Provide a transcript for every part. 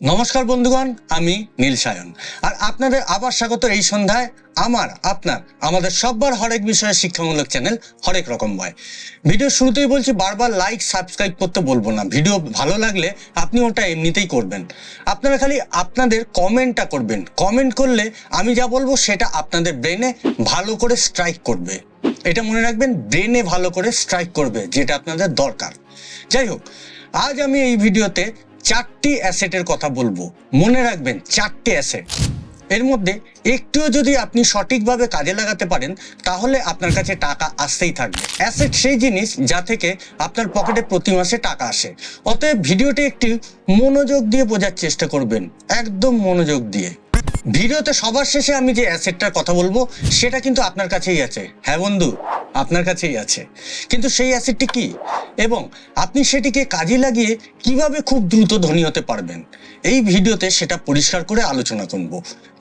নমস্কার বন্ধুগণ, আমি নীল সায়ন আর আপনাদের আবার স্বাগত এই সন্ধ্যায় আমাদের সববার হরেক বিষয়ে শিক্ষামূলক চ্যানেল হরেক রকম বয়। ভিডিও শুরুতেই বলছি, বারবার লাইক সাবস্ক্রাইব করতে বলবো না। ভিডিও ভালো লাগলে আপনি ওটা এমনিতেই করবেন। আপনারা খালি আপনাদের কমেন্টটা করবেন। কমেন্ট করলে আমি যা বলবো সেটা আপনাদের ব্রেনে ভালো করে স্ট্রাইক করবে। এটা মনে রাখবেন, ব্রেনে ভালো করে স্ট্রাইক করবে, যেটা আপনাদের দরকার। যাই হোক, আজ আমি এই ভিডিওতে 4টি অ্যাসেটের কথা বলবো। মনে রাখবেন, 4টে অ্যাসেট। এর মধ্যে একটুও যদি আপনি সঠিকভাবে কাজে লাগাতে পারেন তাহলে আপনার কাছে টাকা আসতেই থাকবে। অ্যাসেট সেই জিনিস যা থেকে আপনার পকেটে প্রতি মাসে টাকা আসে। অতএব ভিডিওটি একটু মনোযোগ দিয়ে বোঝার চেষ্টা করবেন, একদম মনোযোগ দিয়ে। ভিডিওতে সবার শেষে আমি যে অ্যাসেটটার কথা বলবো সেটা কিন্তু আপনার কাছেই আছে। হ্যাঁ বন্ধু, আপনার কাছেই আছে। কিন্তু সেই অ্যাসেটটি কি এবং আপনি সেটিকে কাজে লাগিয়ে কিভাবে খুব দ্রুত ধনী হতে পারবেন, এই ভিডিওতে সেটা পরিষ্কার করে আলোচনা করব।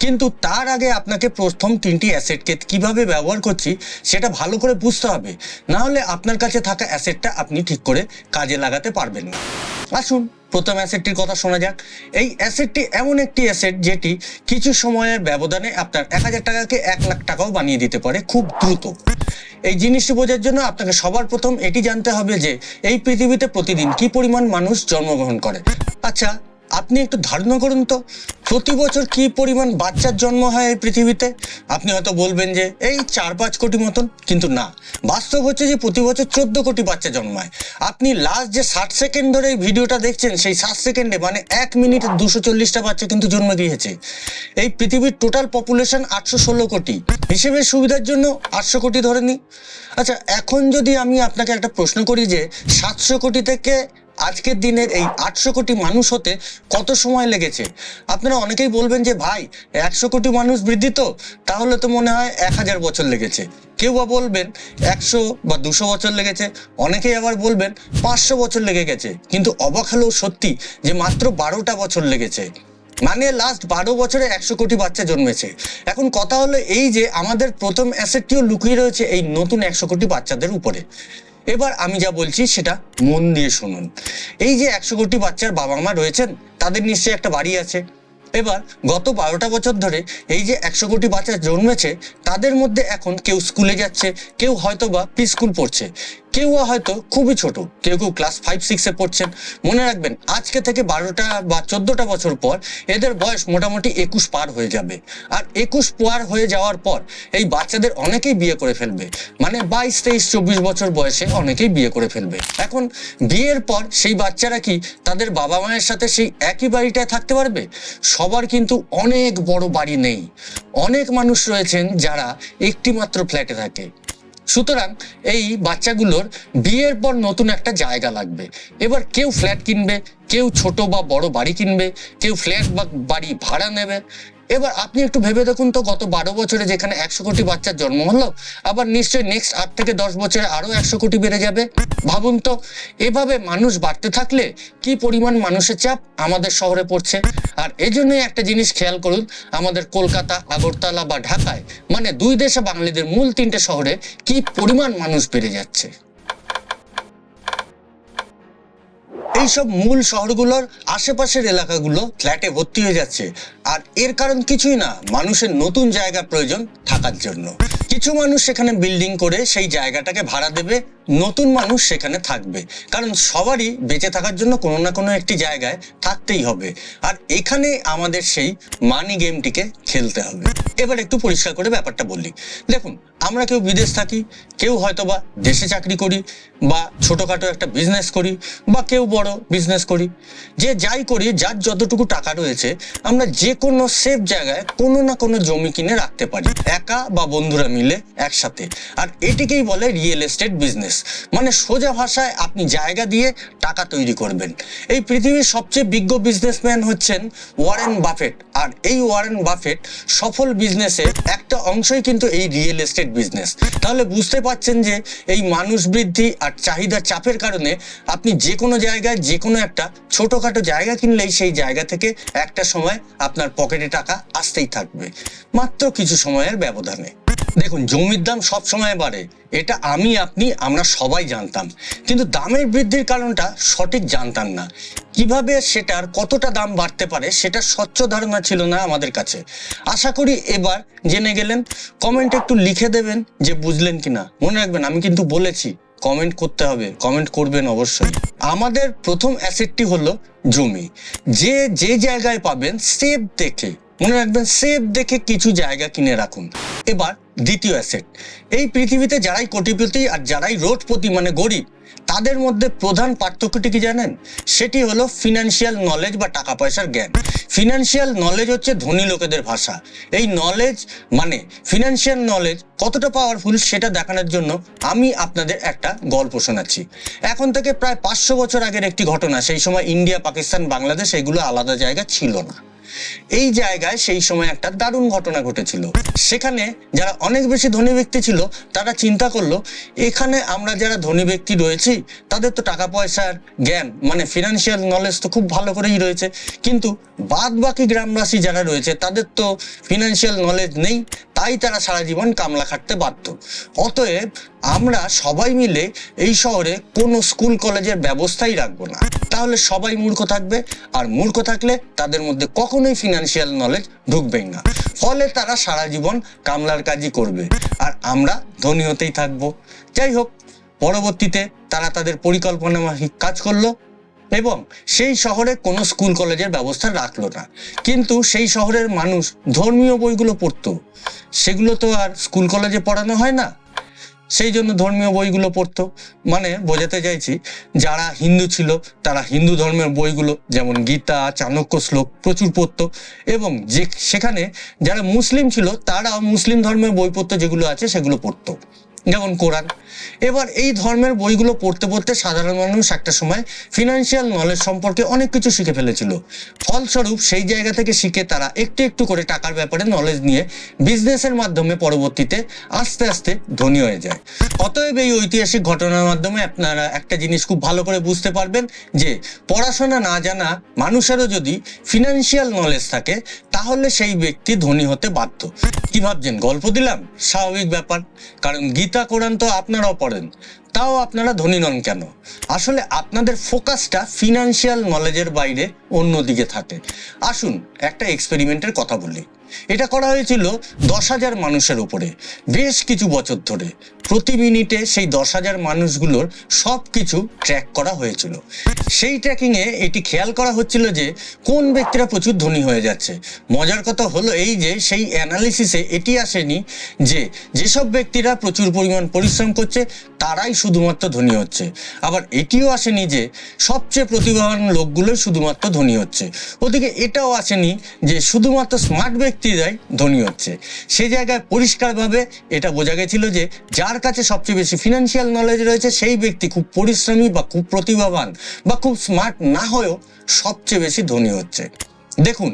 কিন্তু তার আগে আপনাকে প্রথম 3টি অ্যাসেটকে কিভাবে ব্যবহার করছি সেটা ভালো করে বুঝতে হবে, না হলে আপনার কাছে থাকা অ্যাসেটটা আপনি ঠিক করে কাজে লাগাতে পারবেন না। আসুন প্রথম অ্যাসেটটির কথা শোনা যাক। এই অ্যাসেটটি এমন একটি অ্যাসেট যেটি কিছু সময়ের ব্যবধানে আপনার 1000 টাকাকে 1 লাখ টাকাও বানিয়ে দিতে পারে খুব দ্রুত। এই জিনিসটি বোঝার জন্য আপনাকে সবার প্রথম এটি জানতে হবে যে এই পৃথিবীতে প্রতিদিন কি পরিমাণ মানুষ জন্মগ্রহণ করে। আচ্ছা, আপনি একটু ধারণা করুন তো, প্রতি বছর কি পরিমাণ বাচ্চার জন্ম হয় এই পৃথিবীতে। আপনি হয়তো বলবেন যে এই 4-5 কোটি মতন, কিন্তু না, বাস্তব হচ্ছে যে প্রতি বছর 14 কোটি বাচ্চা জন্মায়। আপনি লাস্ট যে 60 সেকেন্ড ধরে এই ভিডিওটা দেখছেন, সেই 60 সেকেন্ডে মানে 1 মিনিটে 240টা বাচ্চা কিন্তু জন্ম দিয়েছে। এই পৃথিবীর টোটাল পপুলেশন 816 কোটি। হিসেবের সুবিধার জন্য 800 কোটি ধরে নিই। আচ্ছা, এখন যদি আমি আপনাকে একটা প্রশ্ন করি যে 700 কোটি থেকে আজকের দিনের এই 800 কোটি মানুষ হতে কত সময় লেগেছে, আপনারা অনেকেই বলবেন যে ভাই 100 কোটি মানুষ বৃদ্ধি, তো তাহলে তো মনে হয় 1000 বছর লেগেছে। কেউ বা বলবেন 100 বা 200 বছর লেগেছে, অনেকেই আবার বলবেন 500 বছর লেগে গেছে। কিন্তু অবাক হলেও সত্যি যে মাত্র 12টা বছর লেগেছে। মানে লাস্ট 12 বছরে 100 কোটি বাচ্চা জন্মেছে। এখন কথা হলো এই যে আমাদের প্রথম অ্যাসেটটিও লুকিয়ে রয়েছে এই নতুন 100 কোটি বাচ্চাদের উপরে। এবার আমি যা বলছি সেটা মন দিয়ে শুনুন। এই যে 100 কোটি বাচ্চার বাবা মা রয়েছেন, তাদের নিশ্চয়ই একটা বাড়ি আছে। এবার গত 12টা বছর ধরে এই যে 100 কোটি বাচ্চা জন্মেছে, তাদের মধ্যে এখন কেউ স্কুলে যাচ্ছে, কেউ হয়তো বা প্রি স্কুল পড়ছে, কেউ হয়তো খুবই ছোট, কেউ ক্লাস 5-6-এ পড়ছেন। মনে রাখবেন, আজকে থেকে 12টা বা 14টা বছর পর এদের বয়স মোটামুটি 21 পার হয়ে যাবে। আর 21 পার হয়ে যাওয়ার পর এই বাচ্চাদের অনেকেই বিয়ে করে ফেলবে। মানে 22, 23, 24 বছর বয়সে অনেকেই বিয়ে করে ফেলবে। এখন বিয়ের পর সেই বাচ্চারা কি তাদের বাবা মায়ের সাথে সেই একই বাড়িটায় থাকতে পারবে? সবার কিন্তু অনেক বড় বাড়ি নেই। অনেক মানুষ রয়েছেন যারা একটি মাত্র ফ্ল্যাটে থাকে। সুতরাং এই বাচ্চাগুলোর বিয়ের পর নতুন একটা জায়গা লাগবে। এবার কেউ ফ্ল্যাট কিনবে, কেউ ছোট বা বড় বাড়ি কিনবে, কেউ ফ্ল্যাট বা বাড়ি ভাড়া নেবে। এবার আপনি একটু ভেবে দেখুন তো, গত 12 বছরে যেখানে 100 কোটি বাচ্চার জন্ম হলো, আবার নিশ্চয়ই নেক্সট 8 থেকে 10 বছরে আরো 100 কোটি বেড়ে যাবে। ভাবুন তো, এভাবে মানুষ বাড়তে থাকলে কি পরিমাণ মানুষের চাপ আমাদের শহরে পড়ছে। আর এজন্যই একটা জিনিস খেয়াল করুন, আমাদের কলকাতা, আগরতলা বা ঢাকায়, মানে দুই দেশে বাঙালিদের মূল 3টে শহরে কি পরিমাণ মানুষ বেড়ে যাচ্ছে। এইসব মূল শহরগুলোর আশেপাশের এলাকাগুলো ফ্ল্যাটে ভর্তি হয়ে যাচ্ছে। আর এর কারণ কিছুই না, মানুষের নতুন জায়গা প্রয়োজন থাকার জন্য। কিছু মানুষ সেখানে বিল্ডিং করে সেই জায়গাটাকে ভাড়া দেবে, নতুন মানুষ সেখানে থাকবে। কারণ সবারই বেঁচে থাকার জন্য কোনো না কোনো একটি জায়গায় থাকতেই হবে। আর এখানে আমাদের সেই মানি গেমটিকে খেলতে হবে। এবার একটু পরিষ্কার করে ব্যাপারটা বলি। দেখুন, আমরা কেউ বিদেশ থাকি, কেউ হয়তো বা দেশে চাকরি করি, বা ছোটখাটো একটা বিজনেস করি, বা কেউ বড় বিজনেস করি। যে যাই করি, যার যতটুকু টাকা রয়েছে, আমরা যে কোনো সেফ জায়গায় কোনো না কোনো জমি কিনে রাখতে পারি, একা বা বন্ধুরা মিলে একসাথে। আর এটিকেই বলে রিয়েল এস্টেট বিজনেস। মানে সোজা ভাষায় আপনি জায়গা দিয়ে টাকা তৈরি করবেন। এই পৃথিবীর সবচেয়ে বিজ্ঞ বিজনেসম্যান হচ্ছেন ওয়ারেন বাফেট। আর এই ওয়ারেন বাফেট সফল বিজনেসের একটা অংশই কিন্তু এই রিয়েল এস্টেট বিজনেস। তাহলে বুঝতে পারছেন যে এই মানুষ বৃদ্ধি আর চাহিদার চাপের কারণে আপনি যে কোনো জায়গায় যে কোনো একটা ছোটখাটো জায়গা কিনলেই সেই জায়গা থেকে একটা সময় আপনার পকেটে টাকা আসতেই থাকবে, মাত্র কিছু সময়ের ব্যবধানে। দেখুন, জমির দাম সবসময় বাড়ে, এটা আমি আপনি আমরা সবাই জানতাম, কিন্তু দামের বৃদ্ধির কারণটা সঠিক জানতাম না। কিভাবে সেটার কতটা দাম বাড়তে পারে সেটা স্বচ্ছ ধারণা ছিল না আমাদের কাছে। আশা করি এবার জেনে গেলেন। কমেন্ট একটু লিখে দেবেন যে বুঝলেন কিনা। মনে রাখবেন, আমি কিন্তু বলেছি কমেন্ট করতে হবে, কমেন্ট করবেন অবশ্যই। আমাদের প্রথম অ্যাসেটটি হলো জমি। যে যে জায়গায় পাবেন সেফ দেখে, মনে রাখবেন সেফ দেখে কিছু জায়গা কিনে রাখুন। এবার দ্বিতীয় অ্যাসেট, এই পৃথিবীতে যারাই কোটিপতি আর যারাই রোডপতি মানে গরিব, তাদের মধ্যে প্রধান পার্থক্যটি কি জানেন? সেটি হলো ফিনান্সিয়াল নলেজ বা টাকা পয়সার জ্ঞান। ফিনান্সিয়াল নলেজ হচ্ছে ধনী লোকেদের ভাষা। এই নলেজ মানে ফিনান্সিয়াল নলেজ কতটা পাওয়ারফুল সেটা দেখানোর জন্য আমি আপনাদের একটা গল্প শোনাচ্ছি। এখন থেকে প্রায় 500 বছর আগের একটি ঘটনা। সেই সময় ইন্ডিয়া, পাকিস্তান, বাংলাদেশ এগুলো আলাদা জায়গা ছিল না। এই জায়গায় সেই সময় একটা দারুণ ঘটনা ঘটেছিল। সেখানে যারা অনেক বেশি ধনী ব্যক্তি ছিল তারা চিন্তা করলো, এখানে আমরা যারা ধনী ব্যক্তি রয়েছি তাদের তো টাকা পয়সার জ্ঞান মানে ফিনান্সিয়াল নলেজ তো খুব ভালো করেই রয়েছে, কিন্তু বাদ বাকি গ্রামবাসী যারা রয়েছে তাদের তো ফিনান্সিয়াল নলেজ নেই, তাই তারা সারা জীবন কামলা খাটতে বাধ্য। অতএব আমরা সবাই মিলে এই শহরে কোনো স্কুল কলেজের ব্যবস্থাই রাখবো না, তাহলে সবাই মূর্খ থাকবে, আর মূর্খ থাকলে তাদের মধ্যে কখনোই ফিনান্সিয়াল নলেজ ঢুকবেই না। ফলে তারা সারা জীবন কামলার কাজই করবে আর আমরা ধনী হতেই থাকবো। যাই হোক, পরবর্তীতে তারা তাদের পরিকল্পনা মাফিক কাজ করলো এবং সেই শহরে কোনো স্কুল কলেজের ব্যবস্থা রাখলো না। কিন্তু সেই শহরের মানুষ ধর্মীয় বইগুলো পড়তো, সেগুলো তো আর স্কুল কলেজে পড়ানো হয় না, সেই জন্য ধর্মীয় বইগুলো পড়তো। মানে বোঝাতে চাইছি, যারা হিন্দু ছিল তারা হিন্দু ধর্মের বইগুলো যেমন গীতা, চাণক্য শ্লোক প্রচুর পড়তো, এবং যে সেখানে যারা মুসলিম ছিল তারাও মুসলিম ধর্মের বই পড়তো, যেগুলো আছে সেগুলো পড়তো, যেমন কোরআন। এবার এই ধর্মের বইগুলো পড়তে পড়তে সাধারণ মানুষ একটা সময় ফিনান্সিয়াল নলেজ সম্পর্কে অনেক কিছু শিখে ফেলেছিল। ফলস্বরূপ সেই জায়গা থেকে শিখে তারা একটু একটু করে টাকার ব্যাপারে নলেজ নিয়ে বিজনেসের মাধ্যমে পরবর্তীতে আস্তে আস্তে ধনী হয়ে যায়। অতএব এই ঐতিহাসিক ঘটনার মাধ্যমে আপনারা একটা জিনিস খুব ভালো করে বুঝতে পারবেন যে পড়াশোনা না জানা মানুষেরও যদি ফিনান্সিয়াল নলেজ থাকে তাহলে সেই ব্যক্তি ধনী হতে বাধ্য। কি ভাবছেন, গল্প দিলাম? স্বাভাবিক ব্যাপার, কারণ গীতা, কোরআন তো আপনারাও পড়েন, তাও আপনারা ধনী নন কেন? আসলে আপনাদের ফোকাসটা ফিনান্সিয়াল নলেজের বাইরে অন্যদিকে থাকে। আসুন একটা এক্সপেরিমেন্টের কথা বলি। এটা করা হয়েছিল 10,000 মানুষের উপরে বেশ কিছু বছর ধরে। প্রতি মিনিটে সেই 10,000 মানুষগুলোর সব কিছু ট্র্যাক করা হয়েছিল। সেই ট্র্যাকিংয়ে এটি খেয়াল করা হচ্ছিল যে কোন ব্যক্তিরা প্রচুর ধনী হয়ে যাচ্ছে। মজার কথা হলো এই যে সেই অ্যানালিসিসে এটি আসেনি যে যেসব ব্যক্তিরা প্রচুর পরিমাণ পরিশ্রম করছে তারাই শুধুমাত্র ধনী হচ্ছে, আবার এটিও আসেনি যে সবচেয়ে প্রতিভাবান লোকগুলোই শুধুমাত্র ধনী হচ্ছে। ওদিকে এটাও আসেনি যে শুধুমাত্র স্মার্ট ব্যক্তিরাই ধনী হচ্ছে। সে জায়গায় পরিষ্কারভাবে এটা বোঝা গেছিল যে যার কাছে সবচেয়ে বেশি ফিনান্সিয়াল নলেজ রয়েছে সেই ব্যক্তি খুব পরিশ্রমী বা খুব প্রতিভাবান বা খুব স্মার্ট না হয়েও সবচেয়ে বেশি ধনী হচ্ছে। দেখুন,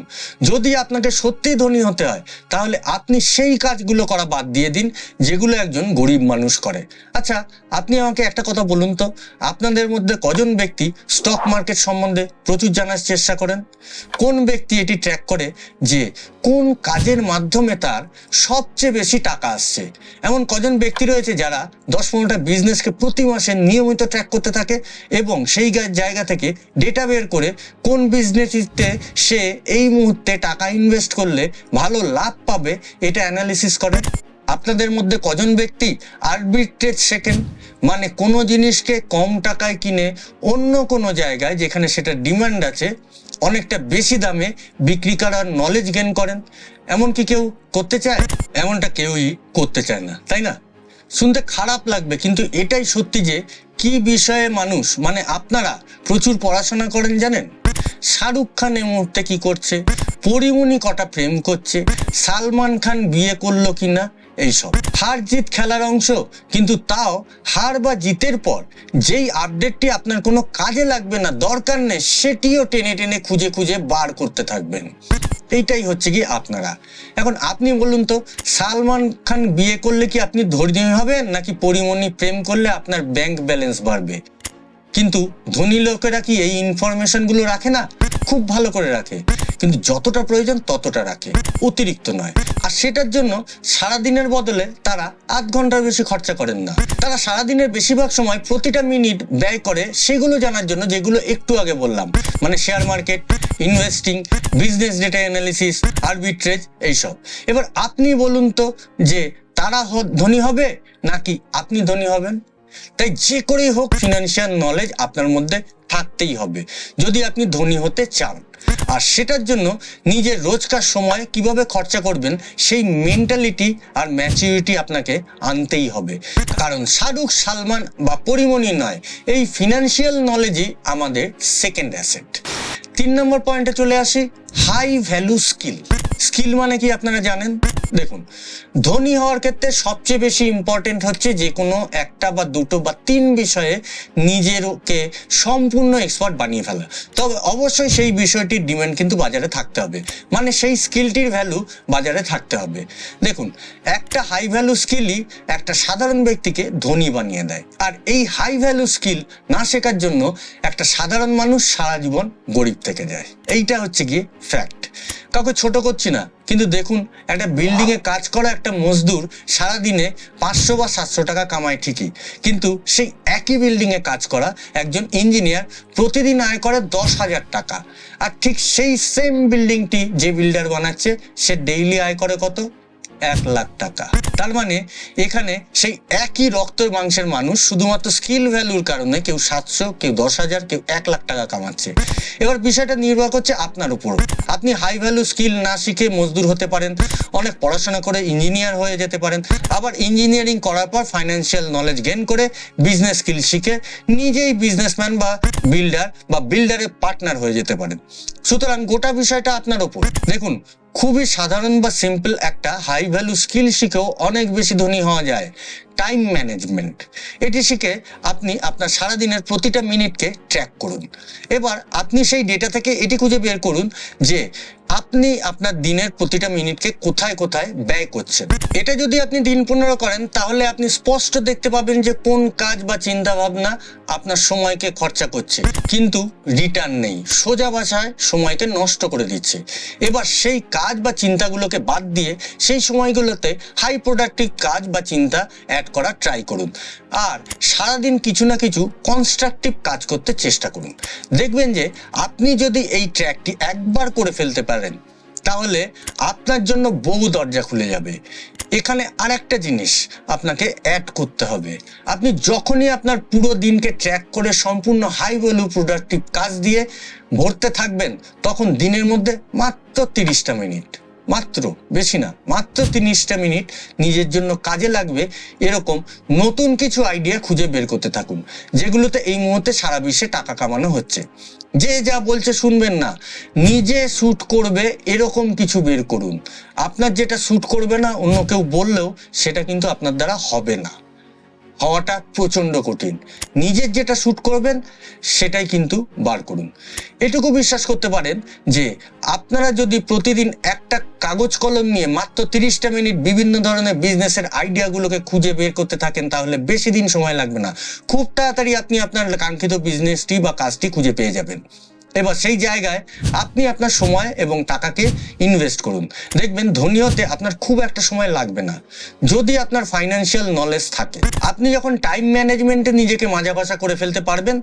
যদি আপনাকে সত্যিই ধনী হতে হয় তাহলে আপনি সেই কাজগুলো করা বাদ দিয়ে দিন যেগুলো একজন গরিব মানুষ করে। আচ্ছা, আপনি আমাকে একটা কথা বলুন তো, আপনাদের মধ্যে কজন ব্যক্তি স্টক মার্কেট সম্বন্ধে প্রচুর জানার চেষ্টা করেন? কোন ব্যক্তি এটি ট্র্যাক করে যে কোন কাজের মাধ্যমে তার সবচেয়ে বেশি টাকা আসছে? এমন কজন ব্যক্তি রয়েছে যারা 10-15টা বিজনেসকে প্রতি মাসে নিয়মিত ট্র্যাক করতে থাকে এবং সেই জায়গা থেকে ডেটা বের করে কোন বিজনেসে সে এই মুহূর্তে টাকা ইনভেস্ট করলে ভালো লাভ পাবে এটা অ্যানালিসিস করে? আপনাদের মধ্যে কজন ব্যক্তি আরবিট্রেজ শেখেন, মানে কোনো জিনিসকে কম টাকায় কিনে অন্য কোনো জায়গায় যেখানে সেটা ডিমান্ড আছে অনেকটা বেশি দামে বিক্রি করার নলেজ গেইন করেন? এমন কি কেউ করতে চায়? এমনটা কেউই করতে চায় না, তাই না? শুনতে খারাপ লাগবে, কিন্তু এটাই সত্যি যে কি বিষয়ে মানুষ মানে আপনারা প্রচুর পড়াশোনা করেন জানেন? শাহরুখ খান এই মুহূর্তে কি করছে, পরিমণি কটা প্রেম করছে, সালমান খান বিয়ে করলো কিনা, এইসব হার জিত খেলার অংশ। কিন্তু তাও হার বা জিতের পর যেই আপডেটটি আপনার কোনো কাজে লাগবে না, দরকার নেই, সেটিও টেনে টেনে খুঁজে খুঁজে বার করতে থাকবেন। এইটাই হচ্ছে কি আপনারা। এখন আপনি বলুন তো, সালমান খান বিয়ে করলে কি আপনি ধনী হবেন, নাকি পরিমণি প্রেম করলে আপনার ব্যাংক ব্যালেন্স বাড়বে? কিন্তু ধনী লোকেরা কি এই ইনফরমেশনগুলো রাখে না? খুব ভালো করে রাখে। কিন্তু যতটা প্রয়োজন ততটা রাখে, অতিরিক্ত নয়। আর সেটার জন্য সারাদিনের বদলে তারা 8 ঘন্টার বেশি খরচা করেন না। তারা সারাদিনের বেশিরভাগ সময় প্রতিটা মিনিট ব্যয় করে সেগুলো জানার জন্য যেগুলো একটু আগে বললাম, মানে share market, investing, business data analysis, arbitrage, এইসব। এবার আপনি বলুন তো যে তারা ধনী হবে নাকি আপনি ধনী হবেন? তাই যে করেই হোক ফিনান্সিয়াল নলেজ আপনার মধ্যে থাকতেই হবে যদি আপনি ধনী হতে চান। আর সেটার জন্য নিজের রোজকার সময় কিভাবে খরচা করবেন সেই মেন্টালিটি আর ম্যাচুরিটি আপনাকে আনতেই হবে। কারণ শাহরুখ, সালমান বা পরিমণি নয়, এই ফিনান্সিয়াল নলেজই আমাদের সেকেন্ড অ্যাসেট। 3 নম্বর পয়েন্টে চলে আসি, হাই ভ্যালু স্কিল। স্কিল মানে কি আপনারা জানেন? দেখুন, ধনী হওয়ার ক্ষেত্রে সবচেয়ে বেশি ইম্পর্টেন্ট হচ্ছে যে কোনো একটা বা দুটো বা 3 বিষয়ে নিজেরকে সম্পূর্ণ এক্সপার্ট বানিয়ে ফেলা। তবে অবশ্যই সেই বিষয়টির ডিমান্ড কিন্তু বাজারে থাকতে হবে, মানে সেই স্কিলটির ভ্যালু বাজারে থাকতে হবে। দেখুন, একটা হাই ভ্যালু স্কিলই একটা সাধারণ ব্যক্তিকে ধনী বানিয়ে দেয়। আর এই হাই ভ্যালু স্কিল না শেখার জন্য একটা সাধারণ মানুষ সারা জীবন গরিব থেকে যায়। এইটা হচ্ছে গিয়ে ফ্যাক্ট। কাউকে ছোট করছি না, কিন্তু দেখুন, একটা বিল্ডিং এ কাজ করা একটা মজদুর সারাদিনে 500 বা 700 টাকা কামায় ঠিকই, কিন্তু সেই একই বিল্ডিং এ কাজ করা একজন ইঞ্জিনিয়ার প্রতিদিন আয় করে 10,000 টাকা। আর ঠিক সেই সেম বিল্ডিংটি যে বিল্ডার বানাচ্ছে সে ডেইলি আয় করে কত? 1 লাখ টাকা। তার মানে এখানে সেই একই রক্তের মাংসের মানুষ শুধুমাত্র স্কিল ভ্যালুর কারণে কেউ 700, কেউ 10,000, কেউ 1 লাখ টাকা কামাচ্ছে। এবার বিষয়টা নির্ভর করছে আপনার উপর। আপনি হাই ভ্যালু স্কিল না শিখে মজদুর হতে পারেন, অনেক পড়াশোনা করে ইঞ্জিনিয়ার হয়ে যেতে পারেন, আবার ইঞ্জিনিয়ারিং করার পর ফাইন্যান্সিয়াল নলেজ গেইন করে বিজনেস স্কিল শিখে নিজেই বিজনেসম্যান বা বিল্ডারের পার্টনার হয়ে যেতে পারেন। সুতরাং গোটা বিষয়টা আপনার উপর। দেখুন, খুবই সাধারণ বা সিম্পল একটা হাই ভ্যালু স্কিল শিখেও অনেক বেশি ধনী হওয়া যায়। Time management. এটি শিখে আপনি আপনার সারাদিনের প্রতিটা মিনিটকে ট্র্যাক করুন। এবার আপনি সেই ডেটা থেকে এটি খুঁজে বের করুন যে আপনি আপনার দিনের প্রতিটা মিনিটকে কোথায় কোথায় ব্যয় করছেন। এটা যদি আপনি দিন 15 করেন তাহলে আপনি স্পষ্ট দেখতে পাবেন যে কোন কাজ বা চিন্তা ভাবনা আপনার সময়কে খরচা করছে কিন্তু রিটার্ন নেই, সোজা ভাষায় সময়কে নষ্ট করে দিচ্ছে। এবার সেই কাজ বা চিন্তাগুলোকে বাদ দিয়ে সেই সময়গুলোতে হাই প্রোডাক্টিভ কাজ বা চিন্তা অ্যাড করার ট্রাই করুন। আর সারাদিন কিছু না কিছু কনস্ট্রাকটিভ কাজ করতে চেষ্টা করুন। দেখবেন যে আপনি যদি এই ট্র্যাকটি একবার করে ফেলতে পারেন তাহলে আপনার জন্য বহু দরজা খুলে যাবে। এখানে আরেকটা জিনিস আপনাকে অ্যাড করতে হবে। আপনি যখনই আপনার পুরো দিনকে ট্র্যাক করে সম্পূর্ণ হাই ভ্যালু প্রোডাক্টিভ কাজ দিয়ে ভরতে থাকবেন, তখন দিনের মধ্যে মাত্র 30টা মিনিট, মাত্র, বেশি না, মাত্র 30টা মিনিট নিজের জন্য কাজে লাগবে। এরকম নতুন কিছু আইডিয়া খুঁজে বের করতে থাকুন যেগুলোতে এই মুহূর্তে সারা বিশ্বে টাকা কামানো হচ্ছে। যে যা বলছে শুনবেন না, নিজে শ্যুট করবে এরকম কিছু বের করুন। আপনার যেটা শ্যুট করবে না অন্য কেউ বললেও সেটা কিন্তু আপনার দ্বারা হবে না, হওয়াটা প্রচন্ড কঠিন। নিজের যেটা শ্যুট করবেন সেটাই কিন্তু বার করুন। এটুকু বিশ্বাস করতে পারেন যে আপনারা যদি প্রতিদিন একটা কাগজ কলম নিয়ে মাত্র 30টা মিনিট বিভিন্ন ধরনের বিজনেসের আইডিয়াগুলোকে খুঁজে বের করতে থাকেন তাহলে বেশি দিন সময় লাগবে না, খুব তাড়াতাড়ি আপনি আপনার কাঙ্ক্ষিত বিজনেসটি বা কাজটি খুঁজে পেয়ে যাবেন। এবার সেই জায়গায় আপনি আপনার সময় এবং টাকাকে ইনভেস্ট করুন। দেখবেন ধনী হতে আপনার খুব একটা সময় লাগবে না যদি আপনার ফাইন্যান্সিয়াল নলেজ থাকে। আপনি যখন টাইম ম্যানেজমেন্টে নিজেকে মাজা কষা করে ফেলতে পারবেন,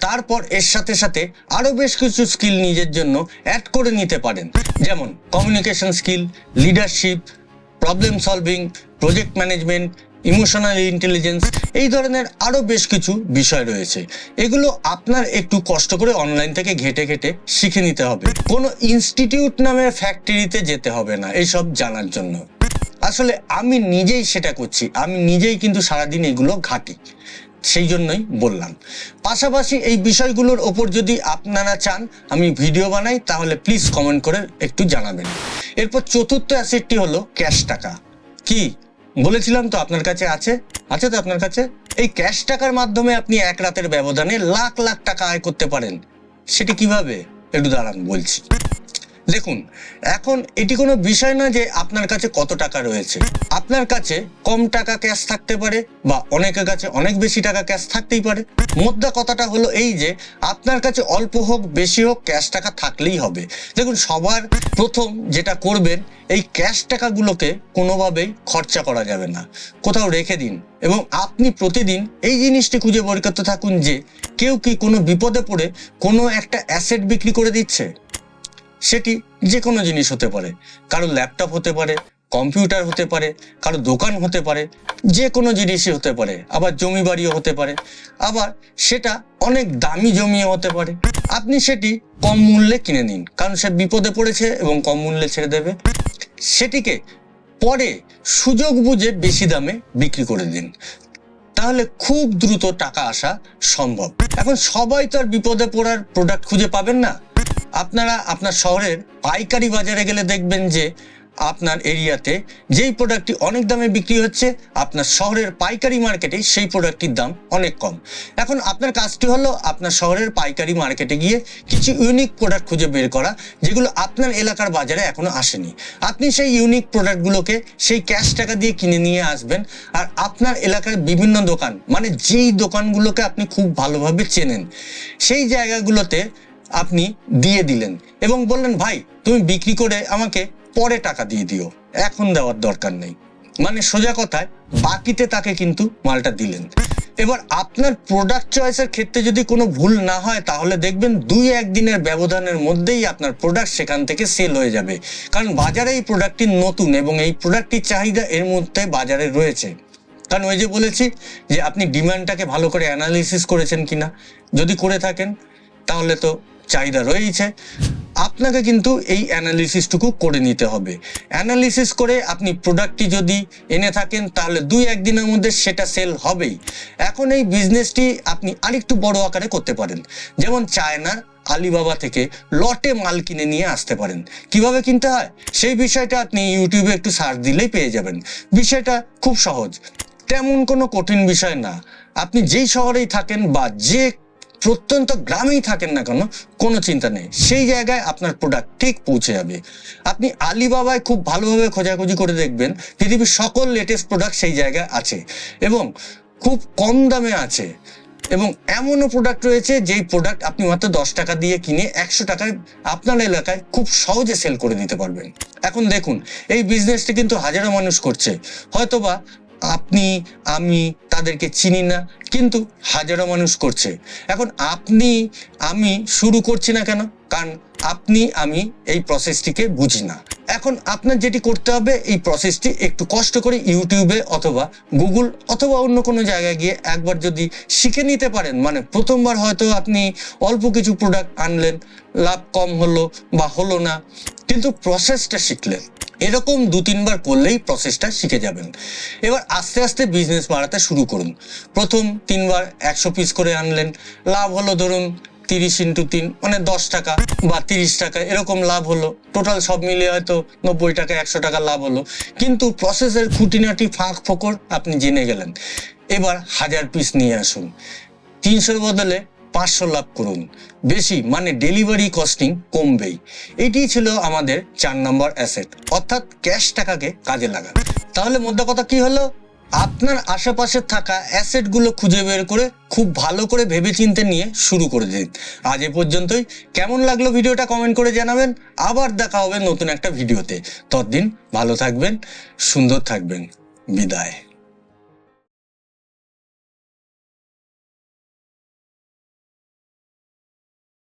তারপর এর সাথে সাথে আরো বেশ কিছু স্কিল নিজের জন্য অ্যাড করে নিতে পারেন, যেমন communication skill, leadership, problem solving, project management, emotional intelligence, এই ধরনের আরো বেশ কিছু বিষয় রয়েছে। এগুলো আপনার একটু কষ্ট করে অনলাইন থেকে ঘেটে ঘেটে শিখে নিতে হবে। কোনো ইনস্টিটিউট নামের ফ্যাক্টরিতে যেতে হবে না এইসব জানার জন্য। আসলে আমি নিজেই সেটা করছি, আমি নিজেই কিন্তু সারাদিন এগুলো ঘাঁটি, সেই জন্যই বললাম। পাশাপাশি এই বিষয়গুলোর ওপর যদি আপনারা চান আমি ভিডিও বানাই তাহলে প্লিজ কমেন্ট করে একটু জানাবেন। এরপর চতুর্থ অ্যাসেটটি হলো ক্যাশ টাকা। কি বলেছিলাম তো আপনার কাছে আছে তো আপনার কাছে। এই ক্যাশ টাকার মাধ্যমে আপনি এক রাতের ব্যবধানে লাখ লাখ টাকা আয় করতে পারেন। সেটি কিভাবে একটু দাঁড়ান বলছি। দেখুন, এখন এটি কোনো বিষয় না যে আপনার কাছে কত টাকা রয়েছে। আপনার কাছে কম টাকা ক্যাশ থাকতে পারে বা অনেকের কাছে অনেক বেশি টাকা ক্যাশ থাকতেই পারে। মোদ্দা কথাটা হলো এই যে আপনার কাছে অল্প হোক বেশি হোক ক্যাশ টাকা থাকলেই হবে। দেখুন, সবার প্রথম যেটা করবেন, এই ক্যাশ টাকাগুলোকে কোনোভাবেই খরচা করা যাবে না, কোথাও রেখে দিন এবং আপনি প্রতিদিন এই জিনিসটি খুঁজে বের করতে থাকুন যে কেউ কি কোনো বিপদে পড়ে কোনো একটা অ্যাসেট বিক্রি করে দিচ্ছে। সেটি যে কোনো জিনিস হতে পারে, কারো ল্যাপটপ হতে পারে, কম্পিউটার হতে পারে, কারো দোকান হতে পারে, যে কোনো জিনিসই হতে পারে, আবার জমি বাড়িও হতে পারে, আবার সেটা অনেক দামি জমিও হতে পারে। আপনি সেটি কম মূল্যে কিনে নিন, কারণ সে বিপদে পড়েছে এবং কম মূল্যে ছেড়ে দেবে। সেটিকে পরে সুযোগ বুঝে বেশি দামে বিক্রি করে দিন, তাহলে খুব দ্রুত টাকা আসা সম্ভব। এখন সবাই তো আর বিপদে পড়ার প্রোডাক্ট খুঁজে পাবেন না। আপনারা আপনার শহরের পাইকারি বাজারে গেলে দেখবেন যে আপনার এরিয়াতে যেই প্রোডাক্টটি অনেক দামে বিক্রি হচ্ছে, আপনার শহরের পাইকারি মার্কেটে সেই প্রোডাক্টটির দাম অনেক কম। এখন আপনার কাজটি হলো আপনার শহরের পাইকারি মার্কেটে গিয়ে কিছু ইউনিক প্রোডাক্ট খুঁজে বের করা, যেগুলো আপনার এলাকার বাজারে এখনো আসেনি। আপনি সেই ইউনিক প্রোডাক্টগুলোকে সেই ক্যাশ টাকা দিয়ে কিনে নিয়ে আসবেন, আর আপনার এলাকার বিভিন্ন দোকান, মানে যেই দোকানগুলোকে আপনি খুব ভালোভাবে চেনেন, সেই জায়গাগুলোতে আপনি দিয়ে দিলেন এবং বললেন, ভাই তুমি বিক্রি করে আমাকে পরে টাকা দিয়ে দিও, এখন দেওয়ার দরকার নেই। মানে সোজা কথায় বাকিতে তাকে কিন্তু মালটা দিলেন। এবার আপনার প্রোডাক্ট চয়েসের ক্ষেত্রে যদি কোনো ভুল না হয়, তাহলে দেখবেন 2-1 দিনের ব্যবধানের মধ্যেই আপনার প্রোডাক্ট সেখান থেকে সেল হয়ে যাবে, কারণ বাজারে এই প্রোডাক্টটি নতুন এবং এই প্রোডাক্টটির চাহিদা এর মধ্যে বাজারে রয়েছে। কারণ ওই যে বলেছি যে আপনি ডিমান্ডটাকে ভালো করে অ্যানালিসিস করেছেন কিনা, যদি করে থাকেন তাহলে তো চাহিদা রয়েছে। আপনাকে কিন্তু এই অ্যানালিসিসটুকু করে নিতে হবে। অ্যানালিসিস করে আপনি প্রোডাক্টটি যদি এনে থাকেন, তাহলে 2-1 দিনের মধ্যে সেটা সেল হবেই। এখন এই বিজনেসটি আপনি আরেকটু বড় আকারে করতে পারেন, যেমন চায়নার আলিবাবা থেকে লটে মাল কিনে নিয়ে আসতে পারেন। কিভাবে কিনতে হয় সেই বিষয়টা আপনি ইউটিউবে একটু সার্চ দিলেই পেয়ে যাবেন। বিষয়টা খুব সহজ, তেমন কোনো কঠিন বিষয় না। আপনি যেই শহরেই থাকেন বা যে প্রত্যন্ত গ্রামেই থাকেন না কেন, কোনো চিন্তা নেই, সেই জায়গায় আপনার প্রোডাক্ট ঠিক পৌঁছে যাবে। আপনি আলিবাবায় খুব ভালোভাবে খোঁজাখুঁজি করে দেখবেন পৃথিবীর সকল লেটেস্ট প্রোডাক্ট সেই জায়গায় আছে এবং খুব কম দামে আছে। এবং এমনও প্রোডাক্ট রয়েছে যেই প্রোডাক্ট আপনি মাত্র 10 টাকা দিয়ে কিনে 100 টাকায় আপনার এলাকায় খুব সহজে সেল করে দিতে পারবেন। এখন দেখুন, এই বিজনেসটি কিন্তু হাজারো মানুষ করছে, হয়তোবা আপনি আমি তাদেরকে চিনি না, কিন্তু হাজারো মানুষ করছে। এখন আপনি আমি শুরু করছি না কেন? কারণ আপনি আমি এই প্রসেসটিকে বুঝি না। এখন আপনার যেটি করতে হবে, এই প্রসেসটি একটু কষ্ট করে ইউটিউবে অথবা গুগল অথবা অন্য কোনো জায়গায় গিয়ে একবার যদি শিখে নিতে পারেন, মানে প্রথমবার হয়তো আপনি অল্প কিছু প্রোডাক্ট আনলেন, লাভ কম হলো বা হলো না, কিন্তু প্রসেসটা শিখলেন। এরকম 2-3 বার করলেই প্রসেসটা শিখে যাবেন। এবার আস্তে আস্তে বিজনেস বাড়াতে শুরু করুন। প্রথম 3 বার 100 পিস করে আনলেন, লাভ হলো ধরুন 30 × 3 মানে 10 টাকা বা 30 টাকা, এরকম লাভ হলো। টোটাল সব মিলিয়ে হয়তো 90 টাকা 100 টাকা লাভ হলো, কিন্তু প্রসেসের খুঁটিনাটি ফাঁক ফোকর আপনি জেনে গেলেন। এবার 1000 পিস নিয়ে আসুন, 300 বদলে 500 লাভ করুন, বেশি মানে ডেলিভারি কস্টিং কমবেই। এটি ছিল আমাদের 4 নম্বর অ্যাসেট, অর্থাৎ ক্যাশ টাকাকে কাজে লাগান। তাহলে মোদ্দা কথা কি হলো, আপনার আশেপাশে থাকা অ্যাসেটগুলো খুঁজে বের করে খুব ভালো করে ভেবেচিন্তে নিয়ে শুরু করে দিন। আজ এ পর্যন্তই। কেমন লাগলো ভিডিওটা কমেন্ট করে জানাবেন। আবার দেখা হবে নতুন একটা ভিডিওতে। ততদিন ভালো থাকবেন, সুন্দর থাকবেন। বিদায়।